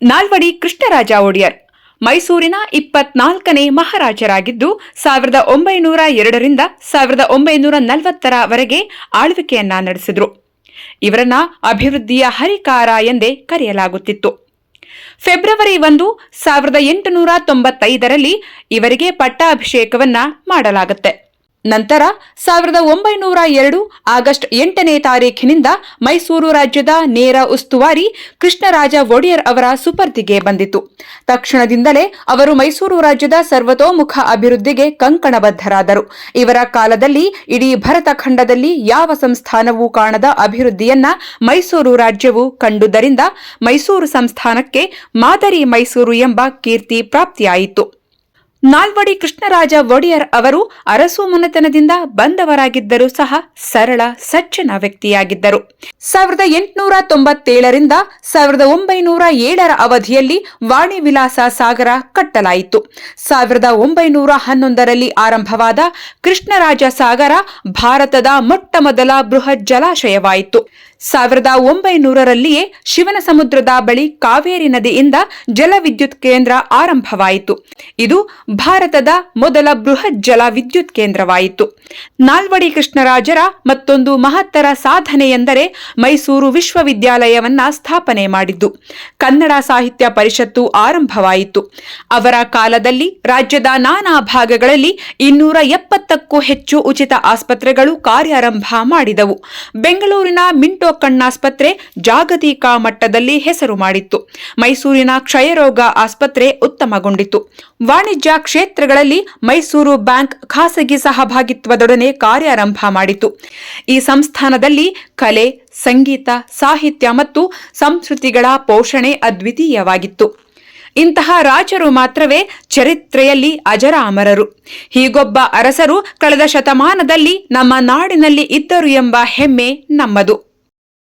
ನಾಲ್ವಡಿ ಕೃಷ್ಣರಾಜ ಒಡೆಯರ್ ಮೈಸೂರಿನ 24ನೇ ಮಹಾರಾಜರಾಗಿದ್ದು 1902ರಿಂದ 1940ರವರೆಗೆ ಆಳ್ವಿಕೆಯನ್ನ ನಡೆಸಿದರು. ಇವರನ್ನ ಅಭಿವೃದ್ಧಿಯ ಹರಿಕಾರ ಎಂದೇ ಕರೆಯಲಾಗುತ್ತಿತ್ತು. ಫೆಬ್ರವರಿ 1, 1895ರಲ್ಲಿ ಇವರಿಗೆ ಪಟ್ಟಾಭಿಷೇಕವನ್ನ ಮಾಡಲಾಗುತ್ತೆ. ನಂತರ 1902 ಆಗಸ್ಟ್ 8ನೇ ತಾರೀಖಿನಿಂದ ಮೈಸೂರು ರಾಜ್ಯದ ನೇರ ಉಸ್ತುವಾರಿ ಕೃಷ್ಣರಾಜ ಒಡೆಯರ್ ಅವರ ಸುಪರ್ದಿಗೆ ಬಂದಿತು. ತಕ್ಷಣದಿಂದಲೇ ಅವರು ಮೈಸೂರು ರಾಜ್ಯದ ಸರ್ವತೋಮುಖ ಅಭಿವೃದ್ಧಿಗೆ ಕಂಕಣಬದ್ಧರಾದರು. ಇವರ ಕಾಲದಲ್ಲಿ ಇಡೀ ಭರತ ಖಂಡದಲ್ಲಿ ಯಾವ ಸಂಸ್ಥಾನವೂ ಕಾಣದ ಅಭಿವೃದ್ಧಿಯನ್ನ ಮೈಸೂರು ರಾಜ್ಯವು ಕಂಡುದರಿಂದ ಮೈಸೂರು ಸಂಸ್ಥಾನಕ್ಕೆ ಮಾದರಿ ಮೈಸೂರು ಎಂಬ ಕೀರ್ತಿ ಪ್ರಾಪ್ತಿಯಾಯಿತು. ನಾಲ್ವಡಿ ಕೃಷ್ಣರಾಜ ಒಡೆಯರ್ ಅವರು ಅರಸು ಮನೆತನದಿಂದ ಬಂದವರಾಗಿದ್ದರೂ ಸಹ ಸರಳ ಸಜ್ಜನ ವ್ಯಕ್ತಿಯಾಗಿದ್ದರು. 1897ರಿಂದ 1907ರ ಅವಧಿಯಲ್ಲಿ ವಾಣಿ ವಿಲಾಸ ಸಾಗರ ಕಟ್ಟಲಾಯಿತು. 1911ರಲ್ಲಿ ಆರಂಭವಾದ ಕೃಷ್ಣರಾಜ ಸಾಗರ ಭಾರತದ ಮೊಟ್ಟಮೊದಲ ಬೃಹತ್ ಜಲಾಶಯವಾಯಿತು. 1900ರಲ್ಲಿಯೇ ಶಿವನ ಸಮುದ್ರದ ಬಳಿ ಕಾವೇರಿ ನದಿಯಿಂದ ಜಲವಿದ್ಯುತ್ ಕೇಂದ್ರ ಆರಂಭವಾಯಿತು. ಇದು ಭಾರತದ ಮೊದಲ ಬೃಹತ್ ಜಲ ವಿದ್ಯುತ್ ಕೇಂದ್ರವಾಯಿತು. ನಾಲ್ವಡಿ ಕೃಷ್ಣರಾಜರ ಮತ್ತೊಂದು ಮಹತ್ತರ ಸಾಧನೆ ಎಂದರೆ ಮೈಸೂರು ವಿಶ್ವವಿದ್ಯಾಲಯವನ್ನ ಸ್ಥಾಪನೆ ಮಾಡಿದ್ದು. ಕನ್ನಡ ಸಾಹಿತ್ಯ ಪರಿಷತ್ತು ಆರಂಭವಾಯಿತು. ಅವರ ಕಾಲದಲ್ಲಿ ರಾಜ್ಯದ ನಾನಾ ಭಾಗಗಳಲ್ಲಿ 270ಕ್ಕೂ ಹೆಚ್ಚು ಉಚಿತ ಆಸ್ಪತ್ರೆಗಳು ಕಾರ್ಯಾರಂಭ ಮಾಡಿದವು. ಬೆಂಗಳೂರಿನ ಮಿಂಟೋ ಕಣ್ಣಾಸ್ಪತ್ರೆ ಜಾಗತಿಕ ಮಟ್ಟದಲ್ಲಿ ಹೆಸರು ಮಾಡಿತ್ತು. ಮೈಸೂರಿನ ಕ್ಷಯರೋಗ ಆಸ್ಪತ್ರೆ ಉತ್ತಮಗೊಂಡಿತು. ವಾಣಿಜ್ಯ ಕ್ಷೇತ್ರಗಳಲ್ಲಿ ಮೈಸೂರು ಬ್ಯಾಂಕ್ ಖಾಸಗಿ ಸಹಭಾಗಿತ್ವದೊಡನೆ ಕಾರ್ಯಾರಂಭ ಮಾಡಿತು. ಈ ಸಂಸ್ಥಾನದಲ್ಲಿ ಕಲೆ, ಸಂಗೀತ, ಸಾಹಿತ್ಯ ಮತ್ತು ಸಂಸ್ಕೃತಿಗಳ ಪೋಷಣೆ ಅದ್ವಿತೀಯವಾಗಿತ್ತು. ಇಂತಹ ರಾಜರು ಮಾತ್ರವೇ ಚರಿತ್ರೆಯಲ್ಲಿ ಅಜರಾಮರರು. ಹೀಗೊಬ್ಬ ಅರಸರು ಕಳೆದ ಶತಮಾನದಲ್ಲಿ ನಮ್ಮ ನಾಡಿನಲ್ಲಿ ಇದ್ದರು ಎಂಬ ಹೆಮ್ಮೆ ನಮ್ಮದು.